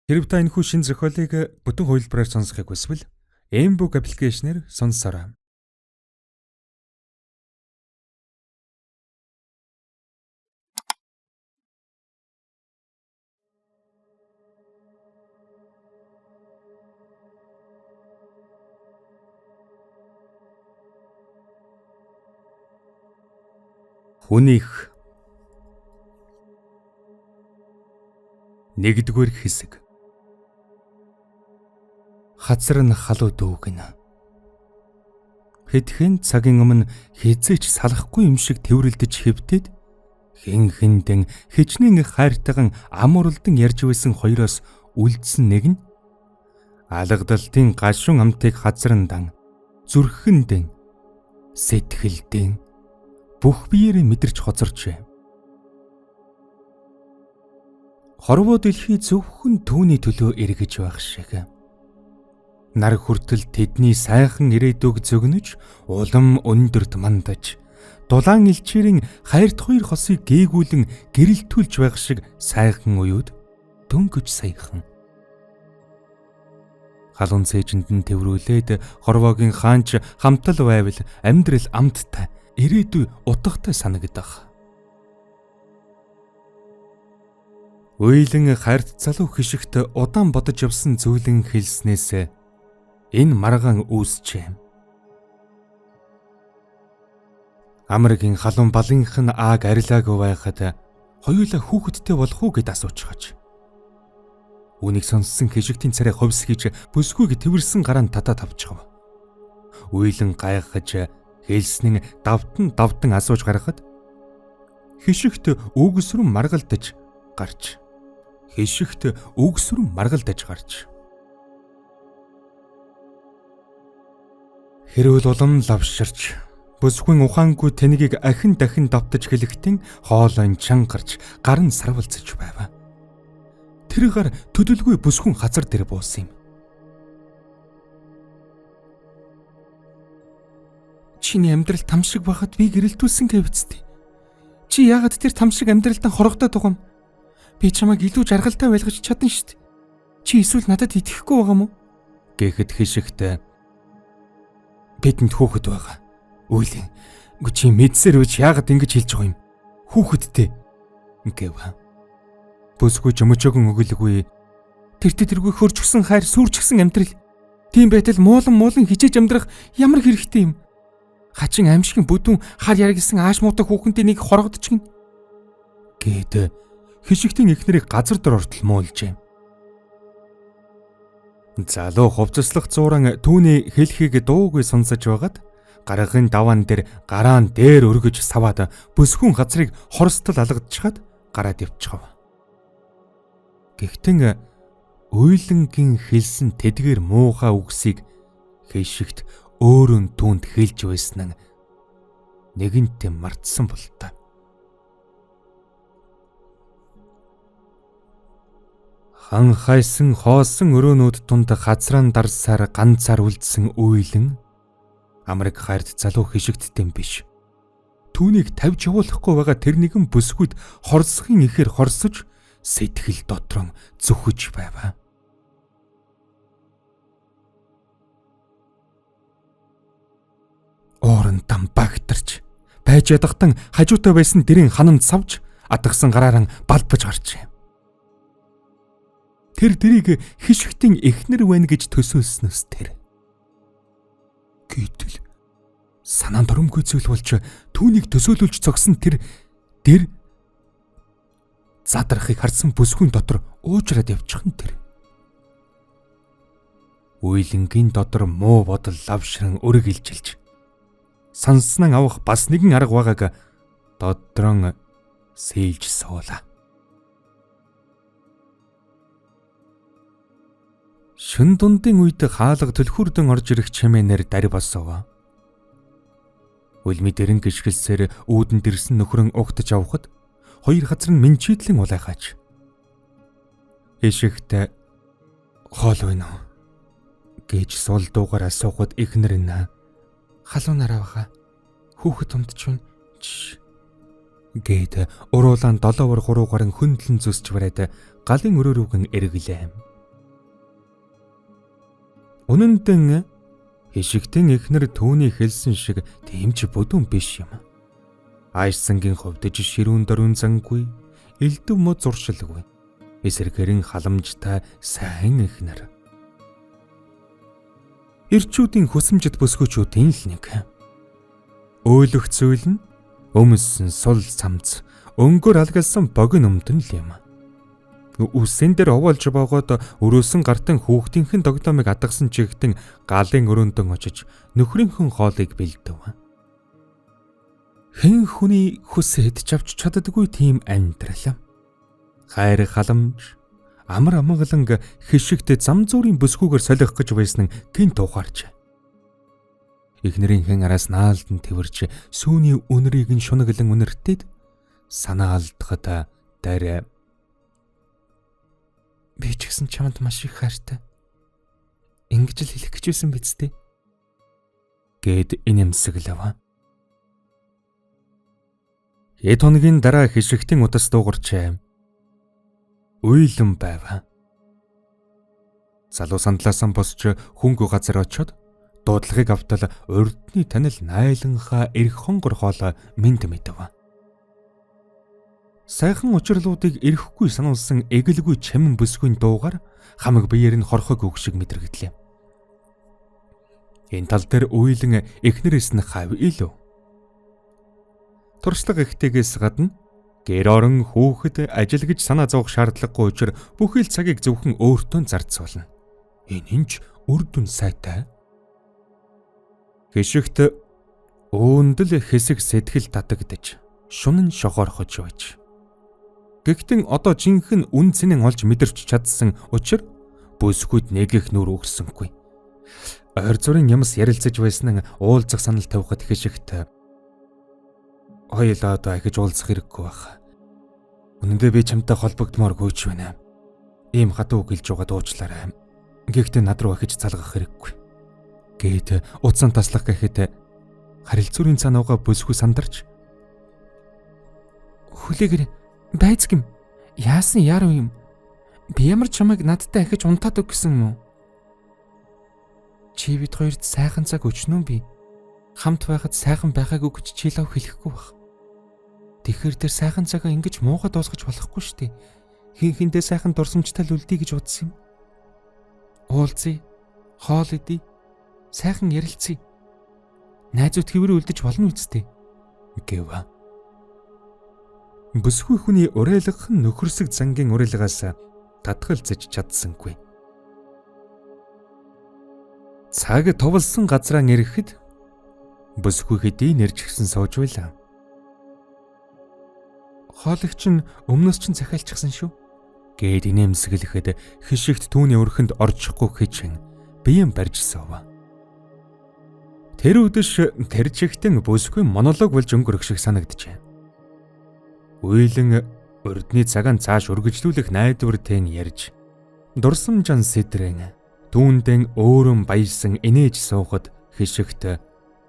Хэрв та энэхүү шин зохиолыг бүтэн хувилбараар сонсохыг хүсвэл Mbook аппликейшнээр сонссорой. Хүнийх 1-р хэсэг. Хазар нь халуу дүүгнэ. Хэдхэн цагийн өмнө хизээч салахгүй юм шиг тэврэлдэж хэвтээд хэн хэндэн хичнээн хайртайган амууралдан ярьж байсан хоёроос үлдсэн нэг нь алгадалтын гашуун амтыг хазрандан зүрхэндэн сэтгэлдэн бүх биеэрээ мэдэрч хоцорчээ. Хорвоо дэлхий зөвхөн түүний төлөө эргэж байх шиг. Нар хүртэл тэдний сайхан ирээдүг зөгнөж, улам өндөрт мандаж, дулаан элчээрийн хайрт хоёр хосыг гээгүүлэн гэрэлтүүлж байх шиг сайхан уюуд дөнгөж саяхан. Халуун цээжинд нь тэврүүлээд хорвоогийн хаанч хамтал байвал амьдрал амттай, ирээдүй утгатай санагдах. Уйлан хайрт залуу хишигт удаан бодож явсан зүйлэн хэлснээс энэ маргаан үүсчээ. Амрагийн халуун балынх нь ааг арилаагүй байхад хоёулаа хүүхэдтэй болох уу гэд асуучгаж. Үүнийг сонссон хишигтийн царай ховсгийж бүсгүйг тэрсэн гараанд татаад авчихв. Уйлан гайхаж хэлснэн давтан асууж гаргахад хишигт өгсрөн маргалдаж гарч. Хэрвэл улам лавширч бүсгүй ухаангүй тэнийг ахин дахин давтаж хэлэхдээ хоолойн чан гарч гар нь сарвалцаж байв. Тэр гар төдөлгүй бүсгүй хазар дээр буусан юм. Чиний амьдрал там шиг байхад би гэрэлтүүлсэн гэвчтэй. Чи яагаад тэр там шиг амьдралдаа хорогдоод байгаа юм? Би чамайг илүү жаргалтай байлгаж чадна шүү дээ. Чи эсвэл надад итгэхгүй байгаа мó? Гэхэд хишигтэй. Бидэнд хүүхэд байгаа. Үйлэн. Чи мэдсээр үуч яагаад ингэж хэлж байгаа юм? Хүүхэдтэй. Гэв. Бүсгүй жөмөчөөгөн өгөлгүй. Тэр хөрж гсэн хайр сүрч гсэн амьдрал. Тийм байтал муулан хичээж амьдрах ямар хэрэгтэй юм? Хачин аимшигын бүдүүн хар яргисан ааш муутай хүүхэнтэй нэг хорогдчихно. Гээд хишигтийн эхнэрийг газар дор ортол муулжээ. Залуу хувцаслах зууран түүний хэлхийг дуугүй сонсож байгаад гаргын даваан дээр гараан дээр өргөж саваад бүсгүйн газрыг хорстол алгадчихад гараад явчихав. Гэхдээ уйлангийн хэлсэн тэдгээр муухай үгсийг хишигт өөрөнд түүнд хэлж байсан нь нэгэнтээ мартсан болтой. Хан хайсан хоосон өрөөнүүд тунд хазраан дарсаар ганцаар үлдсэн уйлан амраг хайрт залуу хишигттэй биш. Түүнийг тавьж явуулахгүй байгаа тэр нэгэн бүсгүйд хорсохын ихээр хорсож сэтгэл дотроо зүхэж байв. Орон там багтарч байж ядахтан хажуутай байсан дэрийн хананд савж атгсан гараараа балбаж гарчээ. Тэр дэрийг хишигтийн эхнэр байна гэж төсөөлснөөс тэр. Гэтэл санаанд оромгүй зүйл болж түүнийг төсөөлүүлж зогсон тэр дэр задрахыг харсан бүсгүйн дотор уужраад явчихна тэр. Уйлангийн дотор муу бодол лавшран өрг илжилж санснан авах бас нэгэн арга байгааг додрон сэлж суулаа. Шөн дундын үед хаалга төлхүрдэн орж ирэх чимээнээр дарь босов. Үлми дэрэн гიშгэлсээр үүдэн дэрсэн нөхрөн угтаж авахад хоёр газар нь минчидлэн улайхаач. Ишигт хоол байна уу гэж сул дуугаар асуухад эхнэр нь халуунаар аваа хүүхэд унтж байна гээд уруулаан 7-3 гарan хөндлөн зүсч барайд галын өрөөрүүгэн эргэлээ. Үнэндээ хишигтэн эхнэр түүний хэлсэн шиг тийм ч бүдүүн биш юм. Айсангийн хувьд ч ширүүн дөрвөн зангүй, элдв мод зуршилгүй. Эсэргэрэн халамжтай сайн эхнэр. Ирчүүдийн хүсэмжит бүсгүйчүүдийн л нэг. Өөлөх зүйл нь өмссөн сул цамц, өнгөөр алгалсан богино өмдөн л юм. Үсэн дээр овоолж боогоод өрөөсөн гартан хүүхдийнхэн догдомыг адгасан чигтэн галын өрөөндөн очиж нөхрийнхөн хоолыг бэлдэв. Хэн хүний хүсэд чавч чаддаггүй тийм амьдрал. Хайр халамж, амар амгалан хишигт зам зүрийн бүсгүйгээр солих гэж байсан нь гин тухаарч. Эхнэрийнхэн араас наалдан тэрвэрч сүүний үнэрийг нь шунаглан үнэртээд санаа алдахад дараа би ч гэсэн чамд маш их хайртай. Ингэж л хэлэх гэж байсан биз дээ. Гэд инэмсэглэв. Хэд хоногийн дараа хишигтэн удас дуугарч уйлан байв. Залуу сандлаасан босч хөнгө газар очоод дуудлагыг автал урдны танил найланхаа эрх хонгор хоол мэд мэдэв. Сайхан учрлуудыг эрэхгүй сануулсан эгэлгүй чамин бүсгүй дуугаар хамаг биеэр нь хорхог үг шиг мэдрэгдлээ. Энэ тал дээр уйлан эхнэрээс нь хав илүү. Туршлага ихтэйгээс гадна гэр орон хүүхэд ажил гэж санаа зовох шаардлагагүй учраас бүхэл цагийг зөвхөн өөртөө зарцуулна. Энэ нь ч үр дүн сайтай. Хишигт өөндөл хэсэг сэтгэл татагдаж, шунан шохорхож байж. Гэхдээ одоо жинхэнэ үн цэнэн олж мэдэрч чадсан учраас бүсгүйд нэг их нүр өгсөнгүй. Ойр зүрийн юмс ярилцаж байсан нь уулзах санал тавихад хишигт хоёулаа одоо ахиж уулзах хэрэггүй байх. Үнэндээ би чамтай холбогдмооргүй ч байна. Ийм хатуу гэлж байгаа дуучлаарай. Гэхдээ над руу ахиж залгах хэрэггүй. Гээд утсан таслах гэхэд харилцуурын цаанууга бүсгүй сандарч хүлээгэр байцгим яасан яруу юм. Би ямар чамайг надтай ахиж унтаадаг гэсэн юм уу? Чи бид хоёрт сайхан цаг өчнөө би. Хамт байхад сайхан байгаагүй гэж чи лав хэлэхгүй байх. Тэгэхээр тэр сайхан цагаа ингэж муугаад дуусгаж болохгүй шүү дээ. Хин-хиндээ сайхан дурсамжтай л үлдээ гэж бодсон юм. Уулзъя, хоол идье, сайхан ярилцъя. Найзууд хэврээ үлдэж болно үсттэй гэв. Бүсгүй хүний уриалгах нь нөхөрсөг зангийн уриалгаас татгалзаж чадсангүй. Цаг товлсон газраа ирэхэд бүсгүй хэдий нэрчгсэн сууж байлаа. Хоолигч нь өмнөөс ч захиалчихсан шүү. Гээд инээмсэглэхэд хишигт түүний өрхөнд орчихгүй хичэн биеэн барьж суув. Тэр үдэш тэр чигтэн бүсгүй монолог болж өнгөрөх шиг санагджээ. Уйлан урдны цагаан цааш үргэлжлүүлэх найдвар тэн ярьж дурсамжан сэдрэн түүндэн өөрөн баярсан инээж суухад хишигт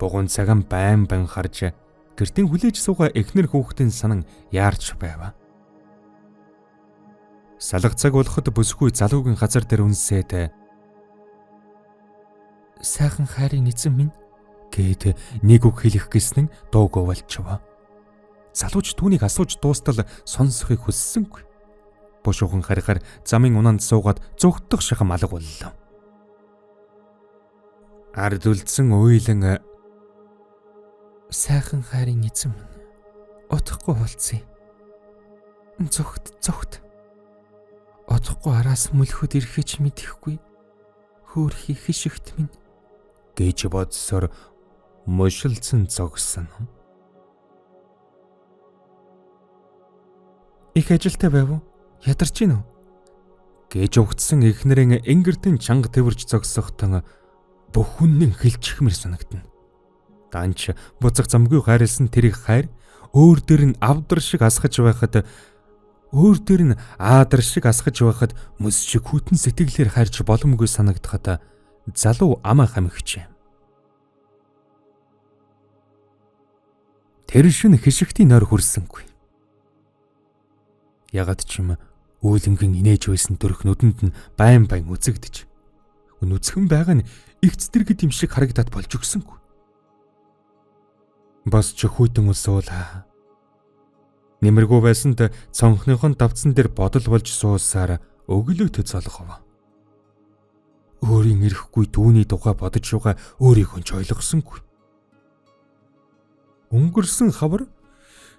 бугун цагаан байн харж гэртэн хүлээж суугаа эхнэр хүүхдийн санан яарч байв. Салга цаг болоход бүсгүй залуугийн газар дээр үнсээд сайхан хайрын эзэн минь гээд нэг үг хэлэх гэснэн дууг увалчв. Залууч түүнийг асууж дуустал сонсохыг хүссэнгүй. Бушуухан харихаар замын унаанд суугаад зүгтдэх шахам алга боллоо. Ард үлдсэн уйлан сайхан хайрын эзэн минь утахгүй болцъя. Зүгт. Утахгүй араас мөлхөд ирэхэж мэдэхгүй. Хөөрхий хишигт минь гэж бодсоор мушилсан зогсон. Их ажилтай байв уу? Ядарч гин үү? Гэж угтсан эхнэрийн энгэртэн чанга тэрвэрч зогсохтон бүх үнэн хэлчихмэр санагдана. Данч буцах замгүй хайрлсан тэрийг хайр өөр дээр нь авдар шиг асгаж байхад мөс шиг хүтэн сэтгэлээр хайрч боломгүй санагдахад залуу амаа хамигч. Тэр шин хишигтийн нойр хүрсэнгүй. Ягд ч юм үйлэнгийн инээж байсан төрх нүдэнд нь байн үзэгдэж Нүцгэн байгаа нь игц дэргэд юм шиг харагдаад болж өгсөнгүй. Бас ч хүйтэн усуулаа. Нэмэргүй байсанд цонхныхон давцсан дээр бодол болж суусаар өглөөт залгав. Өөрийн ирэхгүй түүний тухай бодож байгаа өөрийгөө ч ойлгосонгүй. Өнгөрсөн хавар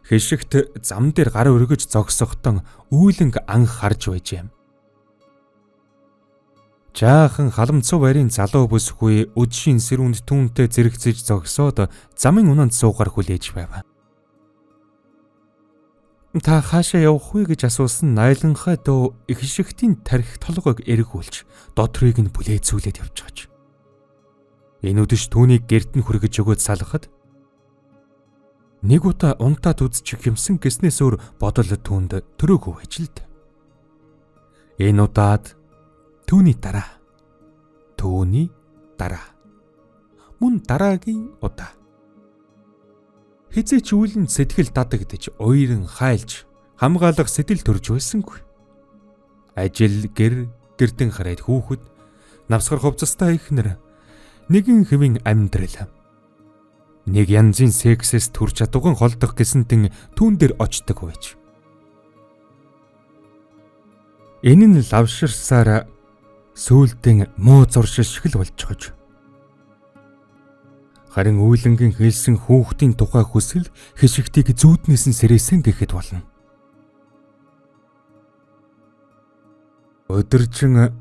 хэшигт зам дээр гар өргөж зогсохдон үүлэнг анх харж байжээ. Жаахан халамцуу барийн залуу бүсгүй өдшийн сэрүүнд түүнтэй зэрэгцэж зогсоод замын унаанд суугаар хүлээж байв. Та хаашаа явах вэ гэж асуусан найланхай дөө их шигтийн тарих толгойг эргүүлж дотрыг нь бүлээцүүлээд явчихаж. Энэ үдэш түүнийг гэрт нь хүргэж өгөөд салахад нэг удаа унтаад үзчих юмсан гэснээс өөр бодол түүнд төрөөгүй байж л дээ. Энэ удаад түүний дараа мөн дараагийн удаа хизээч үүлэн сэтгэл дадагдж уйран хайлж хамгаалах сэтэл төрж байсангүй. Ажил гэрдэн хараад хүүхэд навсгар хувцастай ихнэр нэгэн хэвийн амьдрал нэг янзын сексэс төрж чадван холдох гэсэнтэн түүн дээр очдог байж. Энэ нь лавширсаар сөүлдэн муу зуршил шиг л болж байгаа. Харин үйлэнгийн хэлсэн хүүхдийн тухай хүсэл хишигтийг зүүднээс нь сэрээсэн гэхэд болно. Өдөржин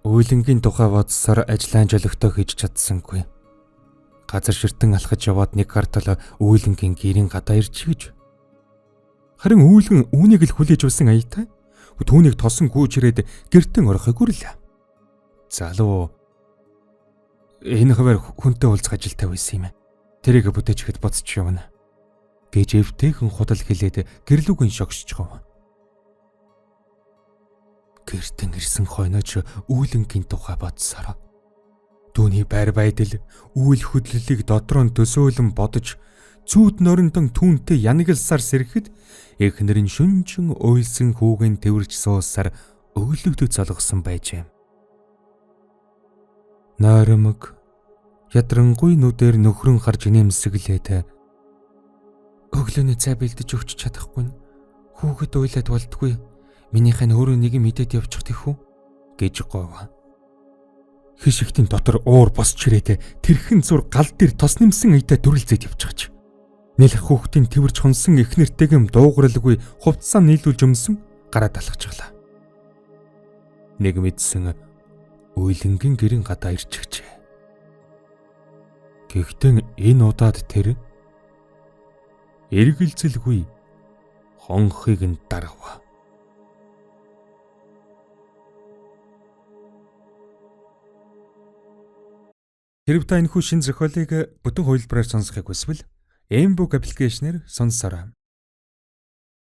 үйлэнгийн тухай бодсоор ажлын жолигтой хийж чадсангүй. Газар ширтэн алхаж яваад нэг гартал үйлэнгийн гэрийн гадаа ирж гэж. Харин үйлэн үүнийг л хүлээж авсан аяатай. Түүнийг тосон гүйж ирээд гертэн орохыг хүрлээ. Залуу энэ хавар хүнтэй уулзах ажилтай байсан юм. Тэрийг бүтээчихэд боцч явна гэж эвтэйхэн худал хэлээд гэрлүүгэн шогсож гав. Гэртэн ирсэн хойноч үүлэнгийн тухай бодсороо түүний байр байдал үйл хөдлөлийг додроо төсөөлөн бодож зүүд норндон түүнтэй янагласаар сэрэхэд эхнэр нь шүнжин уйлсан хүүгийн тэрвэрч суусаар өглөөдөд залгасан байжээ. Нойромог ядрангуй нүдээр нөхрөн харж инээмсэглээд өглөөний цай бэлдэж өгч чадахгүй нь хүүхэд уйлаад болтгүй минийх нь өөрөө нэг мэдээд явчих тийхүү гэж говь. Хишигтийн дотор уур босч ирээд тэрхэн зур гал дээр тос нэмсэн ыйтэ дүрлзээд явчихж. Нэлэх хүүхдийн тэрвэрч хонсон эхнэртэйгэм дуугаралгүй хувцсаа нийлүүлж өмсөн гараад алхачихлаа. Нэг мэдсэн үйлэнгийн гэрийн гадаа ирчихжээ. Гэхдээ энэ удаад тэр эргэлзэлгүй хонхыг нь дарав. Хэрв та энэхүү шин зохиолыг бүтэн хувилбараар сонсохыг хүсвэл Mbook аппликейшнээр сонссорой.